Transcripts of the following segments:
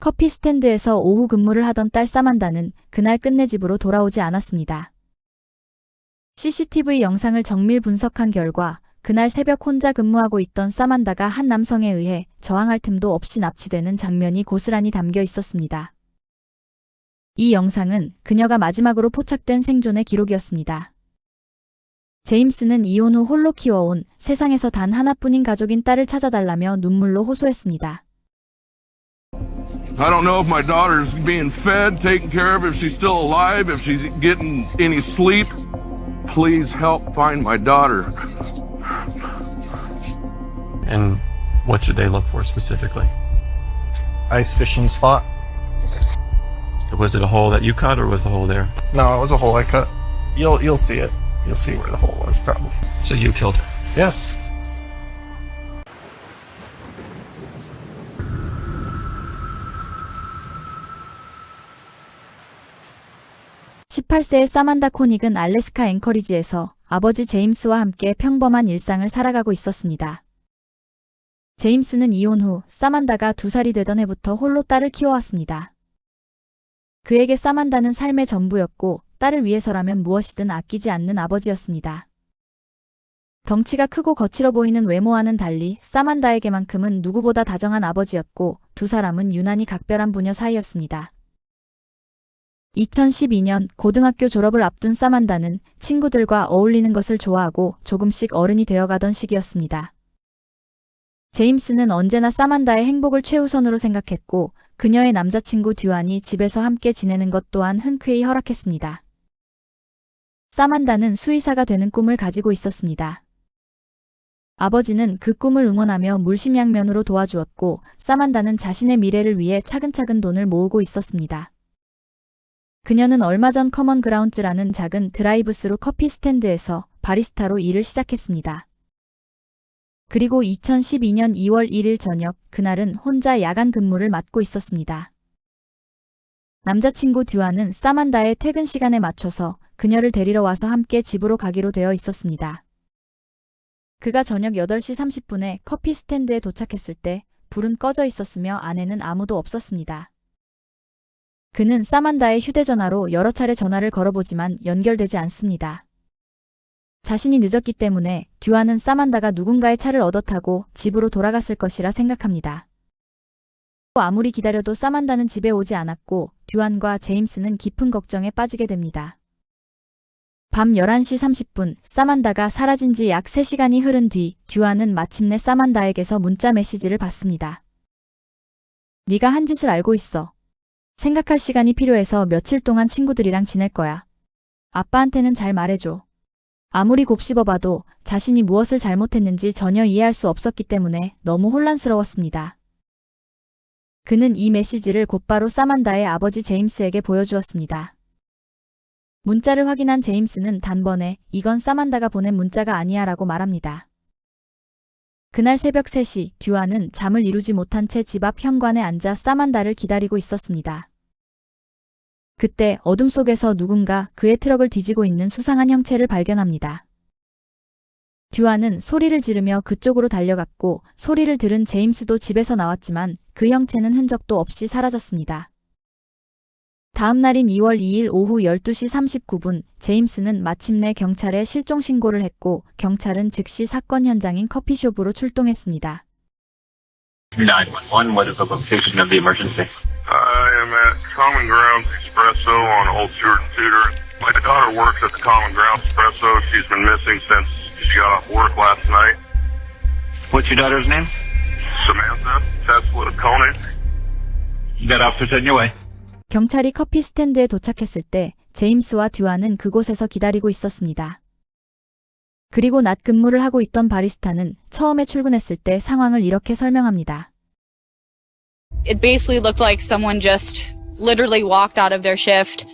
커피 스탠드에서 오후 근무를 하던 딸 사만다는 그날 끝내 집으로 돌아오지 않았습니다. CCTV 영상을 정밀 분석한 결과 그날 새벽 혼자 근무하고 있던 사만다가 한 남성에 의해 저항할 틈도 없이 납치되는 장면이 고스란히 담겨 있었습니다. 이 영상은 그녀가 마지막으로 포착된 생존의 기록이었습니다. 제임스는 이혼 후 홀로 키워온 세상에서 단 하나뿐인 가족인 딸을 찾아달라며 눈물로 호소했습니다. I don't know if my daughter's being fed, taken care of, if she's still alive, if she's getting any sleep. Please help find my daughter. And what should they look for specifically? Ice fishing spot. Was it a hole that you cut or was the hole there? No, it was a hole I cut. You'll see it. You'll see where the hole was probably. So you killed her? Yes. (18세의) 사만다 코닉은 알래스카 앵커리지에서 아버지 제임스와 함께 평범한 일상을 살아가고 있었습니다. 제임스는 이혼 후 사만다가 2살이 되던 해부터 홀로 딸을 키워왔습니다. 그에게 사만다는 삶의 전부였고 딸을 위해서라면 무엇이든 아끼지 않는 아버지였습니다. 덩치가 크고 거칠어 보이는 외모와는 달리 사만다에게만큼은 누구보다 다정한 아버지였고 두 사람은 유난히 각별한 부녀 사이였습니다. 2012년 고등학교 졸업을 앞둔 사만다는 친구들과 어울리는 것을 좋아하고 조금씩 어른이 되어가던 시기였습니다. 제임스는 언제나 사만다의 행복을 최우선으로 생각했고 그녀의 남자친구 듀안이 집에서 함께 지내는 것 또한 흔쾌히 허락했습니다. 사만다는 수의사가 되는 꿈을 가지고 있었습니다. 아버지는 그 꿈을 응원하며 물심양면으로 도와주었고 사만다는 자신의 미래를 위해 차근차근 돈을 모으고 있었습니다. 그녀는 얼마 전 커먼 그라운즈라는 작은 드라이브스루 커피 스탠드에서 바리스타로 일을 시작했습니다. 그리고 2012년 2월 1일 저녁 그날은 혼자 야간 근무를 맡고 있었습니다. 남자친구 듀안은 사만다의 퇴근 시간에 맞춰서 그녀를 데리러 와서 함께 집으로 가기로 되어 있었습니다. 그가 저녁 8시 30분에 커피 스탠드에 도착했을 때 불은 꺼져 있었으며 안에는 아무도 없었습니다. 그는 사만다의 휴대전화로 여러 차례 전화를 걸어보지만 연결되지 않습니다. 자신이 늦었기 때문에 듀안은 사만다가 누군가의 차를 얻어 타고 집으로 돌아갔을 것이라 생각합니다. 아무리 기다려도 사만다는 집에 오지 않았고 듀안과 제임스는 깊은 걱정에 빠지게 됩니다. 밤 11시 30분 사만다가 사라진 지 약 3시간이 흐른 뒤 듀안은 마침내 사만다에게서 문자 메시지를 받습니다. 네가 한 짓을 알고 있어. 생각할 시간이 필요해서 며칠 동안 친구들이랑 지낼 거야. 아빠한테는 잘 말해줘. 아무리 곱씹어봐도 자신이 무엇을 잘못했는지 전혀 이해할 수 없었기 때문에 너무 혼란스러웠습니다. 그는 이 메시지를 곧바로 사만다의 아버지 제임스에게 보여주었습니다. 문자를 확인한 제임스는 단번에 이건 사만다가 보낸 문자가 아니야 라고 말합니다. 그날 새벽 3시 듀안은 잠을 이루지 못한 채 집 앞 현관에 앉아 사만다를 기다리고 있었습니다. 그때 어둠 속에서 누군가 그의 트럭을 뒤지고 있는 수상한 형체를 발견합니다. 듀안은 소리를 지르며 그쪽으로 달려갔고 소리를 들은 제임스도 집에서 나왔지만 그 형체는 흔적도 없이 사라졌습니다. 다음 날인 2월 2일 오후 12시 39분 제임스는 마침내 경찰에 실종 신고를 했고 경찰은 즉시 사건 현장인 커피숍으로 출동했습니다. 911, what is the location of the emergency? I am at Common Grounds Espresso on Old Stewart and Tudor. My daughter works at the Common Grounds Espresso. She's been missing since she got off work last night. What's your daughter's name? Samantha Tesla Koenig. That officer's on your way. 경찰이 커피 스탠드에 도착했을 때 제임스와 듀안은 그곳에서 기다리고 있었습니다. 그리고 낮 근무를 하고 있던 바리스타는 처음에 출근했을 때 상황을 이렇게 설명합니다. It basically looked like someone just literally walked out of their shift.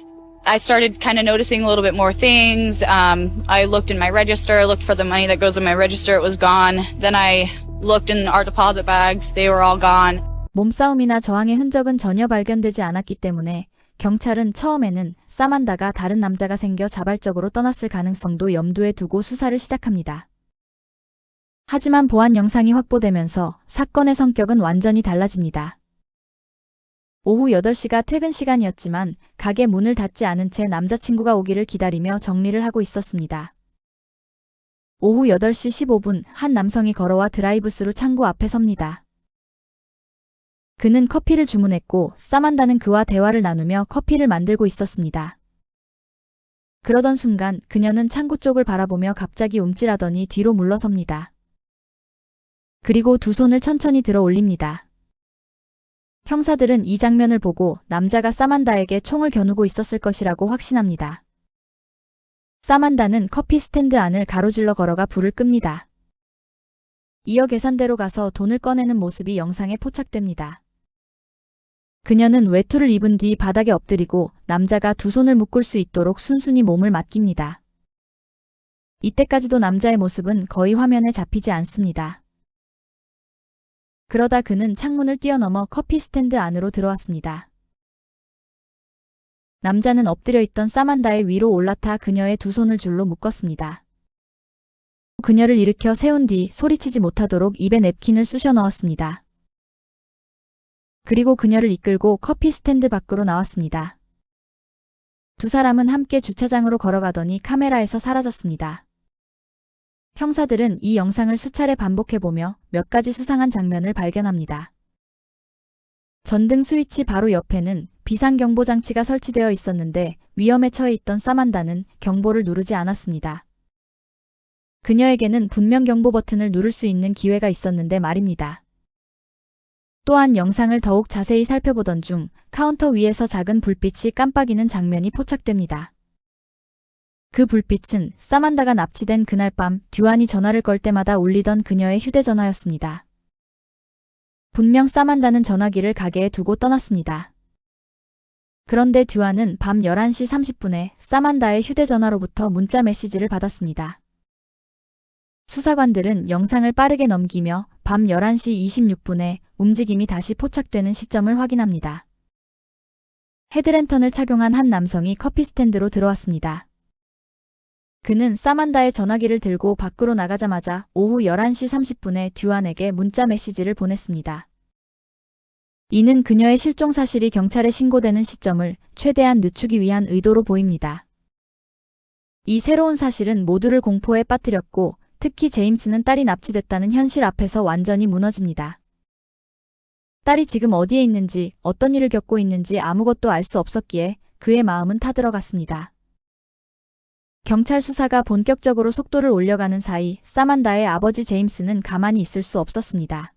I started kind of noticing a little bit more things. I looked in my register, looked for the money that goes in my register. It was gone. Then I looked in our deposit bags. They were all gone. 몸싸움이나 저항의 흔적은 전혀 발견되지 않았기 때문에 경찰은 처음에는 사만다가 다른 남자가 생겨 자발적으로 떠났을 가능성도 염두에 두고 수사를 시작합니다. 하지만 보안 영상이 확보되면서 사건의 성격은 완전히 달라집니다. 오후 8시가 퇴근 시간이었지만 가게 문을 닫지 않은 채 남자친구가 오기를 기다리며 정리를 하고 있었습니다. 오후 8시 15분 한 남성이 걸어와 드라이브스루 창구 앞에 섭니다. 그는 커피를 주문했고 사만다는 그와 대화를 나누며 커피를 만들고 있었습니다. 그러던 순간 그녀는 창구 쪽을 바라보며 갑자기 움찔하더니 뒤로 물러섭니다. 그리고 두 손을 천천히 들어 올립니다. 형사들은 이 장면을 보고 남자가 사만다에게 총을 겨누고 있었을 것이라고 확신합니다. 사만다는 커피 스탠드 안을 가로질러 걸어가 불을 끕니다. 이어 계산대로 가서 돈을 꺼내는 모습이 영상에 포착됩니다. 그녀는 외투를 입은 뒤 바닥에 엎드리고 남자가 두 손을 묶을 수 있도록 순순히 몸을 맡깁니다. 이때까지도 남자의 모습은 거의 화면에 잡히지 않습니다. 그러다 그는 창문을 뛰어넘어 커피 스탠드 안으로 들어왔습니다. 남자는 엎드려 있던 사만다의 위로 올라타 그녀의 두 손을 줄로 묶었습니다. 그녀를 일으켜 세운 뒤 소리치지 못하도록 입에 냅킨을 쑤셔 넣었습니다. 그리고 그녀를 이끌고 커피 스탠드 밖으로 나왔습니다. 두 사람은 함께 주차장으로 걸어가더니 카메라에서 사라졌습니다. 형사들은 이 영상을 수차례 반복해보며 몇 가지 수상한 장면을 발견합니다. 전등 스위치 바로 옆에는 비상경보 장치가 설치되어 있었는데 위험에 처해 있던 사만다는 경보를 누르지 않았습니다. 그녀에게는 분명 경보 버튼을 누를 수 있는 기회가 있었는데 말입니다. 또한 영상을 더욱 자세히 살펴보던 중 카운터 위에서 작은 불빛이 깜빡이는 장면이 포착됩니다. 그 불빛은 사만다가 납치된 그날 밤 듀안이 전화를 걸 때마다 울리던 그녀의 휴대전화였습니다. 분명 사만다는 전화기를 가게에 두고 떠났습니다. 그런데 듀안은 밤 11시 30분에 사만다의 휴대전화로부터 문자 메시지를 받았습니다. 수사관들은 영상을 빠르게 넘기며 밤 11시 26분에 움직임이 다시 포착되는 시점을 확인합니다. 헤드랜턴을 착용한 한 남성이 커피 스탠드로 들어왔습니다. 그는 사만다의 전화기를 들고 밖으로 나가자마자 오후 11시 30분에 듀안에게 문자 메시지를 보냈습니다. 이는 그녀의 실종 사실이 경찰에 신고되는 시점을 최대한 늦추기 위한 의도로 보입니다. 이 새로운 사실은 모두를 공포에 빠뜨렸고 특히 제임스는 딸이 납치됐다는 현실 앞에서 완전히 무너집니다. 딸이 지금 어디에 있는지 어떤 일을 겪고 있는지 아무것도 알 수 없었기에 그의 마음은 타들어갔습니다. 경찰 수사가 본격적으로 속도를 올려가는 사이 사만다의 아버지 제임스는 가만히 있을 수 없었습니다.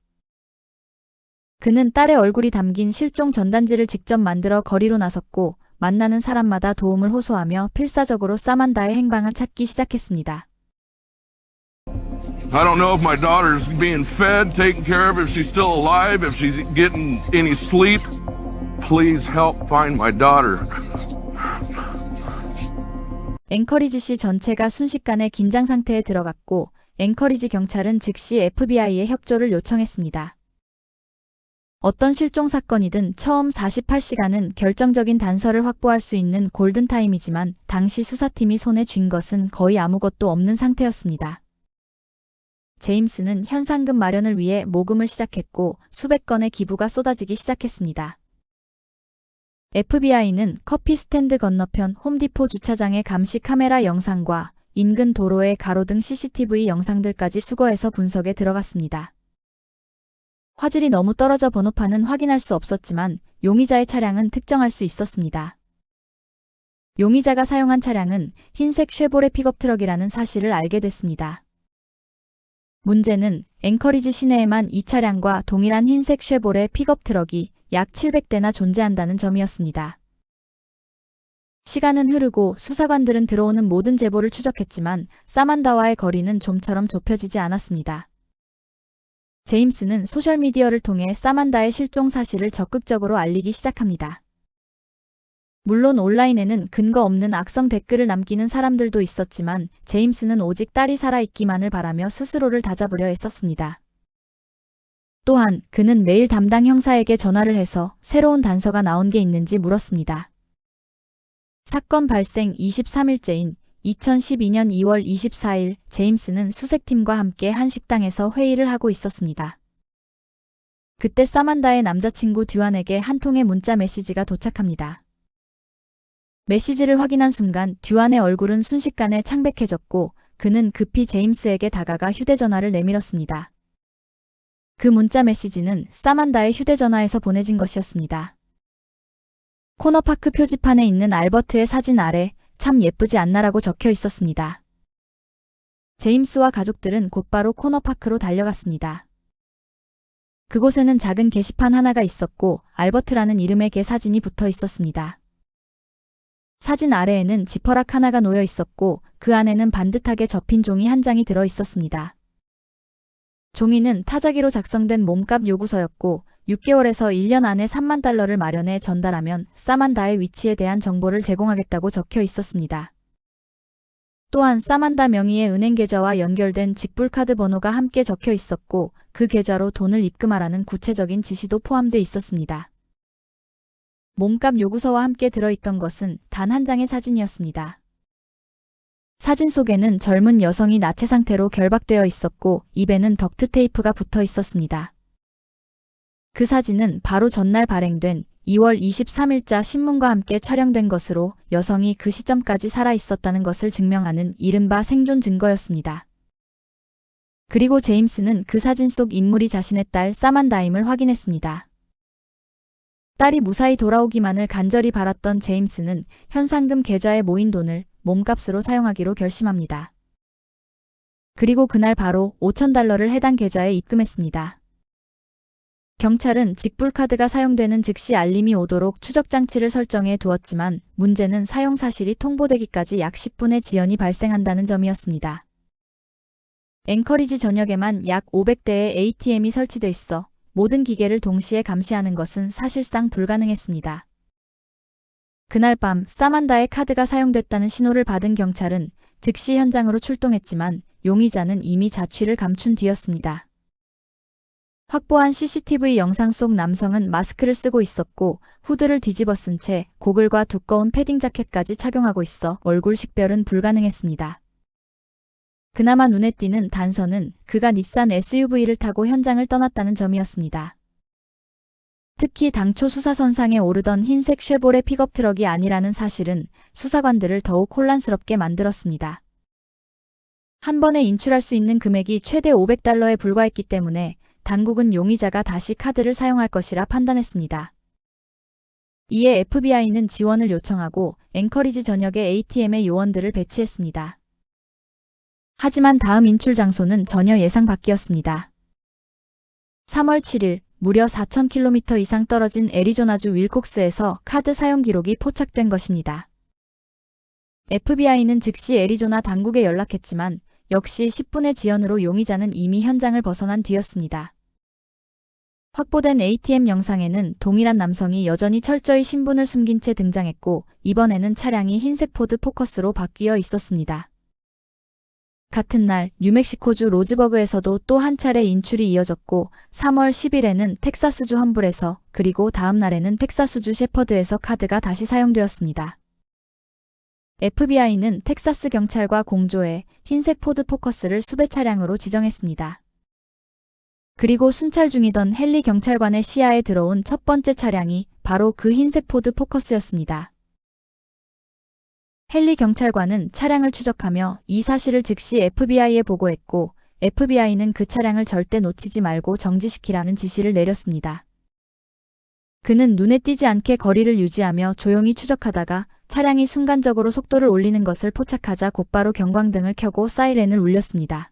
그는 딸의 얼굴이 담긴 실종 전단지를 직접 만들어 거리로 나섰고 만나는 사람마다 도움을 호소하며 필사적으로 사만다의 행방을 찾기 시작했습니다. I don't know if my daughter's being fed, taken care of, if she's still alive, if she's getting any sleep. Please help find my daughter. 앵커리지시 전체가 순식간에 긴장 상태에 들어갔고 앵커리지 경찰은 즉시 FBI에 협조를 요청했습니다. 어떤 실종 사건이든 처음 48시간은 결정적인 단서를 확보할 수 있는 골든타임이지만 당시 수사팀이 손에 쥔 것은 거의 아무것도 없는 상태였습니다. 제임스는 현상금 마련을 위해 모금을 시작했고 수백 건의 기부가 쏟아지기 시작했습니다. FBI는 커피 스탠드 건너편 홈디포 주차장의 감시 카메라 영상과 인근 도로의 가로등 CCTV 영상들까지 수거해서 분석에 들어갔습니다. 화질이 너무 떨어져 번호판은 확인할 수 없었지만 용의자의 차량은 특정할 수 있었습니다. 용의자가 사용한 차량은 흰색 쉐보레 픽업 트럭이라는 사실을 알게 됐습니다. 문제는 앵커리지 시내에만 이 차량과 동일한 흰색 쉐보레 픽업 트럭이 약 700대나 존재한다는 점이었습니다. 시간은 흐르고 수사관들은 들어오는 모든 제보를 추적했지만 사만다와의 거리는 좀처럼 좁혀지지 않았습니다. 제임스는 소셜미디어를 통해 사만다의 실종 사실을 적극적으로 알리기 시작합니다. 물론 온라인에는 근거 없는 악성 댓글을 남기는 사람들도 있었지만 제임스는 오직 딸이 살아있기만을 바라며 스스로를 다잡으려 애썼습니다. 또한 그는 매일 담당 형사에게 전화를 해서 새로운 단서가 나온 게 있는지 물었습니다. 사건 발생 23일째인 2012년 2월 24일 제임스는 수색팀과 함께 한 식당에서 회의를 하고 있었습니다. 그때 사만다의 남자친구 듀안에게 한 통의 문자 메시지가 도착합니다. 메시지를 확인한 순간 듀안의 얼굴은 순식간에 창백해졌고 그는 급히 제임스에게 다가가 휴대전화를 내밀었습니다. 그 문자 메시지는 사만다의 휴대전화에서 보내진 것이었습니다. 코너파크 표지판에 있는 알버트의 사진 아래 참 예쁘지 않나라고 적혀 있었습니다. 제임스와 가족들은 곧바로 코너파크로 달려갔습니다. 그곳에는 작은 게시판 하나가 있었고 알버트라는 이름의 개 사진이 붙어 있었습니다. 사진 아래에는 지퍼락 하나가 놓여 있었고 그 안에는 반듯하게 접힌 종이 한 장이 들어 있었습니다. 종이는 타자기로 작성된 몸값 요구서였고 6개월에서 1년 안에 3만 달러를 마련해 전달하면 사만다의 위치에 대한 정보를 제공하겠다고 적혀 있었습니다. 또한 사만다 명의의 은행 계좌와 연결된 직불카드 번호가 함께 적혀 있었고 그 계좌로 돈을 입금하라는 구체적인 지시도 포함되어 있었습니다. 몸값 요구서와 함께 들어있던 것은 단 한 장의 사진이었습니다. 사진 속에는 젊은 여성이 나체 상태로 결박되어 있었고 입에는 덕트 테이프가 붙어 있었습니다. 그 사진은 바로 전날 발행된 2월 23일자 신문과 함께 촬영된 것으로 여성이 그 시점까지 살아 있었다는 것을 증명하는 이른바 생존 증거였습니다. 그리고 제임스는 그 사진 속 인물이 자신의 딸 사만다임을 확인했습니다. 딸이 무사히 돌아오기만을 간절히 바랐던 제임스는 현상금 계좌에 모인 돈을 몸값으로 사용하기로 결심합니다. 그리고 그날 바로 5,000달러를 해당 계좌에 입금했습니다. 경찰은 직불카드가 사용되는 즉시 알림이 오도록 추적장치를 설정해 두었지만 문제는 사용 사실이 통보되기까지 약 10분의 지연이 발생한다는 점이었습니다. 앵커리지 전역에만 약 500대의 ATM이 설치돼 있어 모든 기계를 동시에 감시하는 것은 사실상 불가능했습니다. 그날 밤 사만다의 카드가 사용됐다는 신호를 받은 경찰은 즉시 현장으로 출동했지만 용의자는 이미 자취를 감춘 뒤였습니다. 확보한 CCTV 영상 속 남성은 마스크를 쓰고 있었고 후드를 뒤집어 쓴 채 고글과 두꺼운 패딩 자켓까지 착용하고 있어 얼굴 식별은 불가능했습니다. 그나마 눈에 띄는 단서는 그가 닛산 SUV를 타고 현장을 떠났다는 점이었습니다. 특히 당초 수사선상에 오르던 흰색 쉐보레 픽업 트럭이 아니라는 사실은 수사관들을 더욱 혼란스럽게 만들었습니다. 한 번에 인출할 수 있는 금액이 최대 500달러에 불과했기 때문에 당국은 용의자가 다시 카드를 사용할 것이라 판단했습니다. 이에 FBI는 지원을 요청하고 앵커리지 전역의 ATM에 요원들을 배치했습니다. 하지만 다음 인출 장소는 전혀 예상 밖이었습니다. 3월 7일 무려 4,000km 이상 떨어진 애리조나주 윌콕스에서 카드 사용 기록이 포착된 것입니다. FBI는 즉시 애리조나 당국에 연락했지만 역시 10분의 지연으로 용의자는 이미 현장을 벗어난 뒤였습니다. 확보된 ATM 영상에는 동일한 남성이 여전히 철저히 신분을 숨긴 채 등장했고 이번에는 차량이 흰색 포드 포커스로 바뀌어 있었습니다. 같은 날 뉴멕시코주 로즈버그에서도 또 한 차례 인출이 이어졌고 3월 10일에는 텍사스주 험블에서 그리고 다음 날에는 텍사스주 셰퍼드에서 카드가 다시 사용되었습니다. FBI는 텍사스 경찰과 공조해 흰색 포드 포커스를 수배 차량으로 지정했습니다. 그리고 순찰 중이던 헨리 경찰관의 시야에 들어온 첫 번째 차량이 바로 그 흰색 포드 포커스였습니다. 헨리 경찰관은 차량을 추적하며 이 사실을 즉시 FBI에 보고했고 FBI는 그 차량을 절대 놓치지 말고 정지시키라는 지시를 내렸습니다. 그는 눈에 띄지 않게 거리를 유지하며 조용히 추적하다가 차량이 순간적으로 속도를 올리는 것을 포착하자 곧바로 경광등을 켜고 사이렌을 울렸습니다.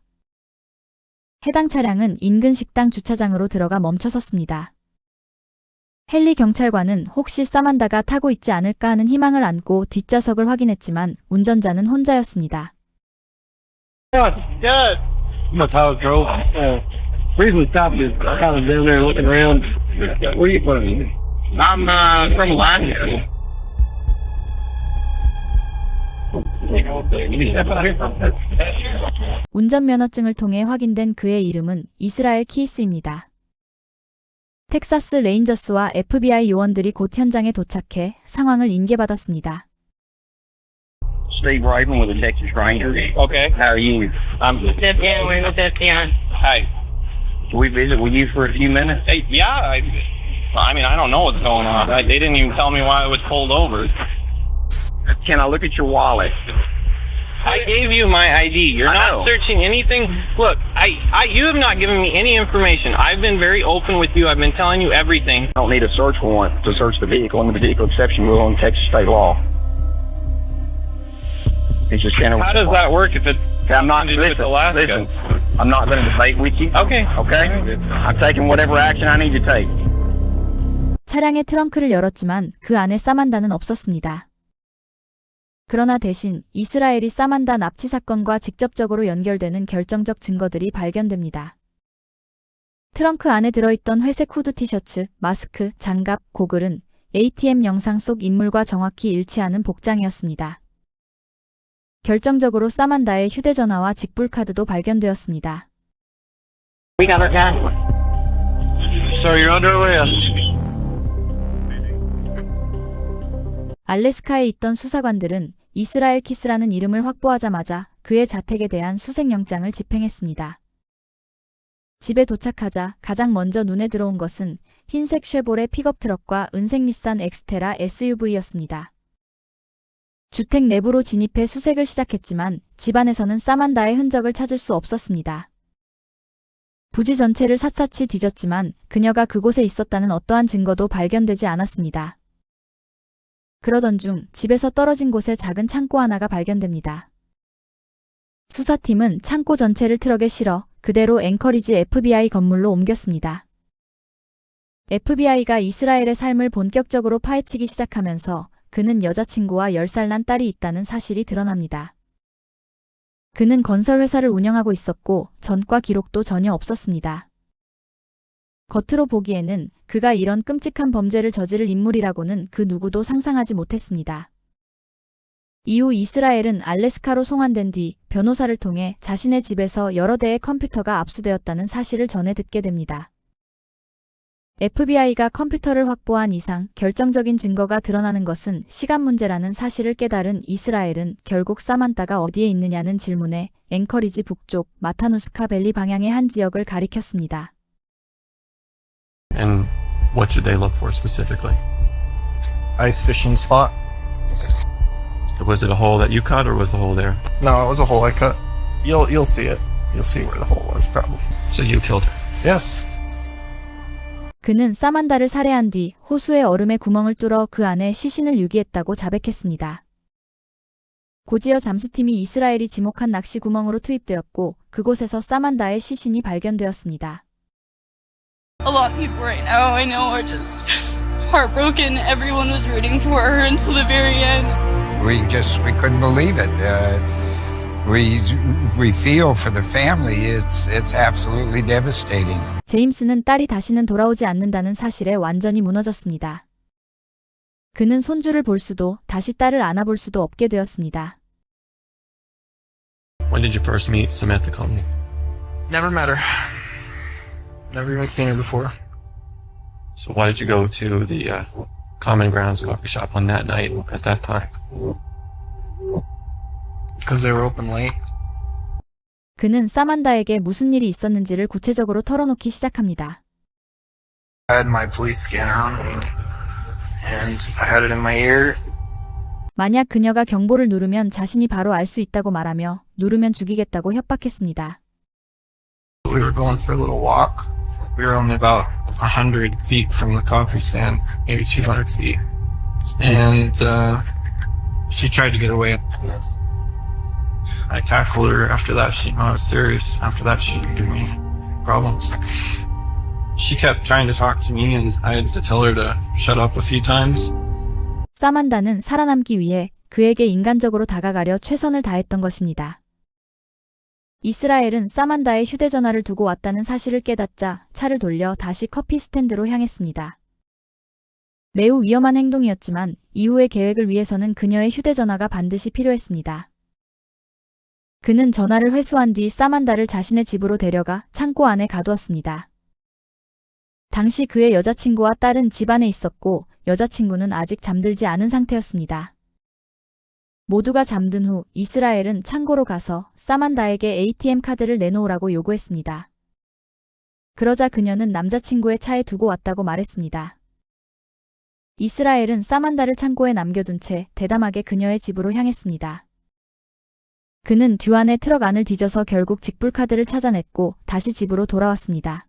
해당 차량은 인근 식당 주차장으로 들어가 멈춰섰습니다. 헨리 경찰관은 혹시 사만다가 타고 있지 않을까 하는 희망을 안고 뒷좌석을 확인했지만 운전자는 혼자였습니다. Tyler drove. Reason we stopped is I kind of down there looking around. Where you from? I'm from Alaska. 운전면허증을 통해 확인된 그의 이름은 이스라엘 키이스입니다. 텍사스 레인저스와 FBI 요원들이 곧 현장에 도착해 상황을 인계받았습니다. Steve Raven with the Texas Rangers. Okay. How are you? I'm good. Hi. Can we visit with you for a few minutes? Hey, yeah, I mean, I don't know what's going on. They didn't even tell me why I was pulled over. Can I look at your wallet? I gave you my ID. You're I not know. searching anything. Look, you have not given me any information. I've been very open with you. I've been telling you everything. I don't need a search warrant to search the vehicle under the vehicle exception rule on Texas state law. It's just general. How does that work if it's I'm not, with Alaska? listen, I'm not going to debate with you. Okay. Okay? I'm taking whatever action I need to take. 차량의 트렁크를 열었지만 그 안에 사만다는 없었습니다. 그러나 대신 이스라엘이 사만다 납치 사건과 직접적으로 연결되는 결정적 증거들이 발견됩니다. 트렁크 안에 들어있던 회색 후드 티셔츠, 마스크, 장갑, 고글은 ATM 영상 속 인물과 정확히 일치하는 복장이었습니다. 결정적으로 사만다의 휴대전화와 직불카드도 발견되었습니다. We got our guy. Sir, you're under arrest. 알래스카에 있던 수사관들은 이스라엘 키스라는 이름을 확보하자마자 그의 자택에 대한 수색영장을 집행했습니다. 집에 도착하자 가장 먼저 눈에 들어온 것은 흰색 쉐보레 픽업 트럭과 은색 닛산 엑스테라 SUV였습니다. 주택 내부로 진입해 수색을 시작했지만 집안에서는 사만다의 흔적을 찾을 수 없었습니다. 부지 전체를 샅샅이 뒤졌지만 그녀가 그곳에 있었다는 어떠한 증거도 발견되지 않았습니다. 그러던 중 집에서 떨어진 곳에 작은 창고 하나가 발견됩니다. 수사팀은 창고 전체를 트럭에 실어 그대로 앵커리지 FBI 건물로 옮겼습니다. FBI가 이스라엘의 삶을 본격적으로 파헤치기 시작하면서 그는 여자친구와 10살 난 딸이 있다는 사실이 드러납니다. 그는 건설회사를 운영하고 있었고 전과 기록도 전혀 없었습니다. 겉으로 보기에는 그가 이런 끔찍한 범죄를 저지를 인물이라고는 그 누구도 상상하지 못했습니다. 이후 이스라엘은 알래스카로 송환된 뒤 변호사를 통해 자신의 집에서 여러 대의 컴퓨터가 압수되었다는 사실을 전해 듣게 됩니다. FBI가 컴퓨터를 확보한 이상 결정적인 증거가 드러나는 것은 시간 문제라는 사실을 깨달은 이스라엘은 결국 사만다가 어디에 있느냐는 질문에 앵커리지 북쪽 마타누스카 밸리 방향의 한 지역을 가리켰습니다. And what should they look for specifically? Ice fishing spot. Was it a hole that you cut or was the hole there? No, it was a hole I cut. You'll see it. You'll see where the hole was probably. So you killed her. Yes. 그는 사만다를 살해한 뒤 호수의 얼음에 구멍을 뚫어 그 안에 시신을 유기했다고 자백했습니다. 고지어 잠수팀이 이스라엘이 지목한 낚시 구멍으로 투입되었고 그곳에서 사만다의 시신이 발견되었습니다. A lot of people right now I know are just heartbroken. Everyone was rooting for her until the very end. We couldn't believe it. We feel for the family. It's absolutely devastating. 제임스는 딸이 다시는 돌아오지 않는다는 사실에 완전히 무너졌습니다. 그는 손주를 볼 수도 다시 딸을 안아볼 수도 없게 되었습니다. When did you first meet Samantha Coney? Never met her. Never even seen her before. So why did you go to the Common Grounds coffee shop on that night at that time? Because they were open late. 그는 사만다에게 무슨 일이 있었는지를 구체적으로 털어놓기 시작합니다. I had my police scanner on me, and I had it in my ear. 만약 그녀가 경보를 누르면 자신이 바로 알 수 있다고 말하며 누르면 죽이겠다고 협박했습니다. We were going for a little walk. We were only about 100 feet from the coffee stand, maybe 200 feet. And she tried to get away. I tackled her. After that, I was serious. After that, she didn't give me problems. She kept trying to talk to me, and I had to tell her to shut up a few times. 사만다는 살아남기 위해 그에게 인간적으로 다가가려 최선을 다했던 것입니다. 이스라엘은 사만다의 휴대전화를 두고 왔다는 사실을 깨닫자 차를 돌려 다시 커피 스탠드로 향했습니다. 매우 위험한 행동이었지만 이후의 계획을 위해서는 그녀의 휴대전화가 반드시 필요했습니다. 그는 전화를 회수한 뒤 사만다를 자신의 집으로 데려가 창고 안에 가두었습니다. 당시 그의 여자친구와 딸은 집 안에 있었고 여자친구는 아직 잠들지 않은 상태였습니다. 모두가 잠든 후 이스라엘은 창고로 가서 사만다에게 ATM 카드를 내놓으라고 요구했습니다. 그러자 그녀는 남자친구의 차에 두고 왔다고 말했습니다. 이스라엘은 사만다를 창고에 남겨둔 채 대담하게 그녀의 집으로 향했습니다. 그는 듀안의 트럭 안을 뒤져서 결국 직불카드를 찾아냈고 다시 집으로 돌아왔습니다.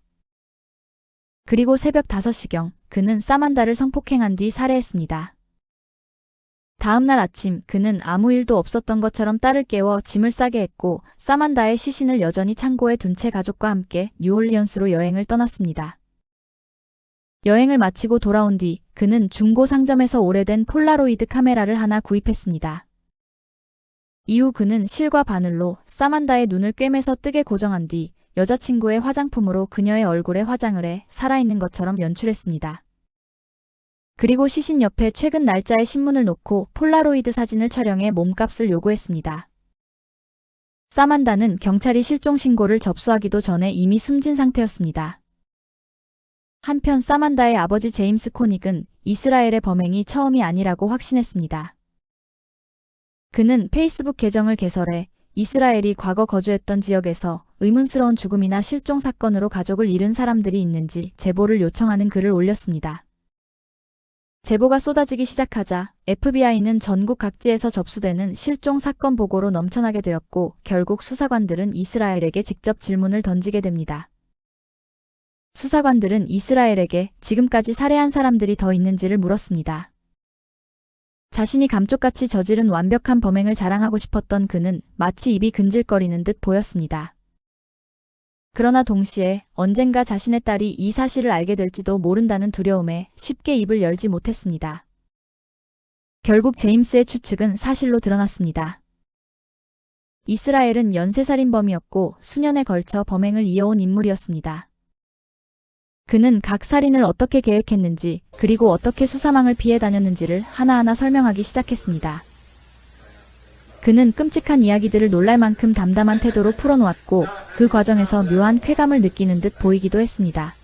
그리고 새벽 5시경 그는 사만다를 성폭행한 뒤 살해했습니다. 다음 날 아침 그는 아무 일도 없었던 것처럼 딸을 깨워 짐을 싸게 했고 사만다의 시신을 여전히 창고에 둔 채 가족과 함께 뉴올리언스로 여행을 떠났습니다. 여행을 마치고 돌아온 뒤 그는 중고 상점에서 오래된 폴라로이드 카메라를 하나 구입했습니다. 이후 그는 실과 바늘로 사만다의 눈을 꿰매서 뜨게 고정한 뒤 여자친구의 화장품으로 그녀의 얼굴에 화장을 해 살아있는 것처럼 연출했습니다. 그리고 시신 옆에 최근 날짜의 신문을 놓고 폴라로이드 사진을 촬영해 몸값을 요구했습니다. 사만다는 경찰이 실종 신고를 접수하기도 전에 이미 숨진 상태였습니다. 한편 사만다의 아버지 제임스 코닉은 이스라엘의 범행이 처음이 아니라고 확신했습니다. 그는 페이스북 계정을 개설해 이스라엘이 과거 거주했던 지역에서 의문스러운 죽음이나 실종 사건으로 가족을 잃은 사람들이 있는지 제보를 요청하는 글을 올렸습니다. 제보가 쏟아지기 시작하자 FBI는 전국 각지에서 접수되는 실종 사건 보고로 넘쳐나게 되었고 결국 수사관들은 이스라엘에게 직접 질문을 던지게 됩니다. 수사관들은 이스라엘에게 지금까지 살해한 사람들이 더 있는지를 물었습니다. 자신이 감쪽같이 저지른 완벽한 범행을 자랑하고 싶었던 그는 마치 입이 근질거리는 듯 보였습니다. 그러나 동시에 언젠가 자신의 딸이 이 사실을 알게 될지도 모른다는 두려움에 쉽게 입을 열지 못했습니다. 결국 제임스의 추측은 사실로 드러났습니다. 이스라엘은 연쇄살인범이었고 수년에 걸쳐 범행을 이어온 인물이었습니다. 그는 각 살인을 어떻게 계획했는지 그리고 어떻게 수사망을 피해 다녔는지를 하나하나 설명하기 시작했습니다. 그는 끔찍한 이야기들을 놀랄 만큼 담담한 태도로 풀어놓았고 그 과정에서 묘한 쾌감을 느끼는 듯 보이기도 했습니다.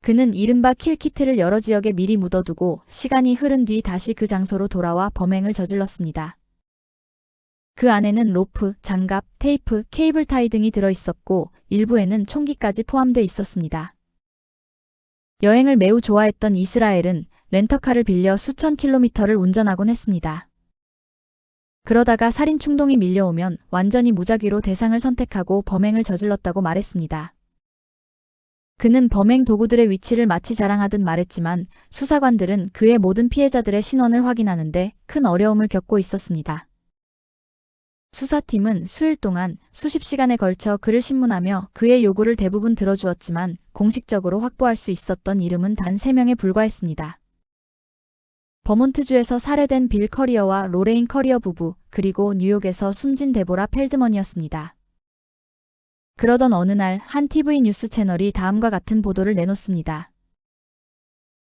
그는 이른바 킬키트를 여러 지역에 미리 묻어두고 시간이 흐른 뒤 다시 그 장소로 돌아와 범행을 저질렀습니다. 그 안에는 로프, 장갑, 테이프, 케이블 타이 등이 들어있었고 일부에는 총기까지 포함돼 있었습니다. 여행을 매우 좋아했던 이스라엘은 렌터카를 빌려 수천 킬로미터를 운전하곤 했습니다. 그러다가 살인 충동이 밀려오면 완전히 무작위로 대상을 선택하고 범행을 저질렀다고 말했습니다. 그는 범행 도구들의 위치를 마치 자랑하듯 말했지만 수사관들은 그의 모든 피해자들의 신원을 확인하는데 큰 어려움을 겪고 있었습니다. 수사팀은 수일 동안 수십 시간에 걸쳐 그를 신문하며 그의 요구를 대부분 들어주었지만 공식적으로 확보할 수 있었던 이름은 단 3명에 불과했습니다. 버몬트주에서 살해된 빌 커리어와 로레인 커리어 부부, 그리고 뉴욕에서 숨진 데보라 펠드먼이었습니다. 그러던 어느 날 한 TV 뉴스 채널이 다음과 같은 보도를 내놓습니다.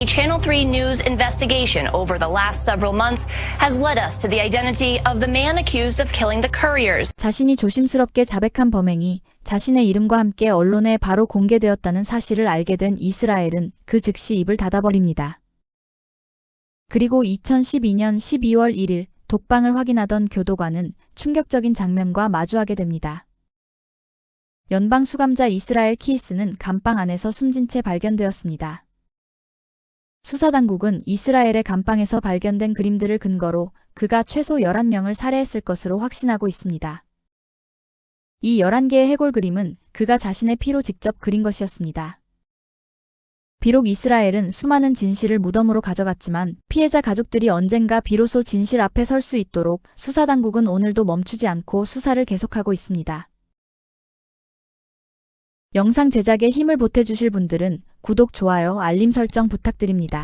Channel 3 news investigation over the last several months has led us to the identity of the man accused of killing the couriers. 자신이 조심스럽게 자백한 범행이 자신의 이름과 함께 언론에 바로 공개되었다는 사실을 알게 된 이스라엘은 그 즉시 입을 닫아버립니다. 그리고 2012년 12월 1일 독방을 확인하던 교도관은 충격적인 장면과 마주하게 됩니다. 연방수감자 이스라엘 키이스는 감방 안에서 숨진 채 발견되었습니다. 수사당국은 이스라엘의 감방에서 발견된 그림들을 근거로 그가 최소 11명을 살해했을 것으로 확신하고 있습니다. 이 11개의 해골 그림은 그가 자신의 피로 직접 그린 것이었습니다. 비록 이스라엘은 수많은 진실을 무덤으로 가져갔지만 피해자 가족들이 언젠가 비로소 진실 앞에 설 수 있도록 수사당국은 오늘도 멈추지 않고 수사를 계속하고 있습니다. 영상 제작에 힘을 보태주실 분들은 구독, 좋아요, 알림 설정 부탁드립니다.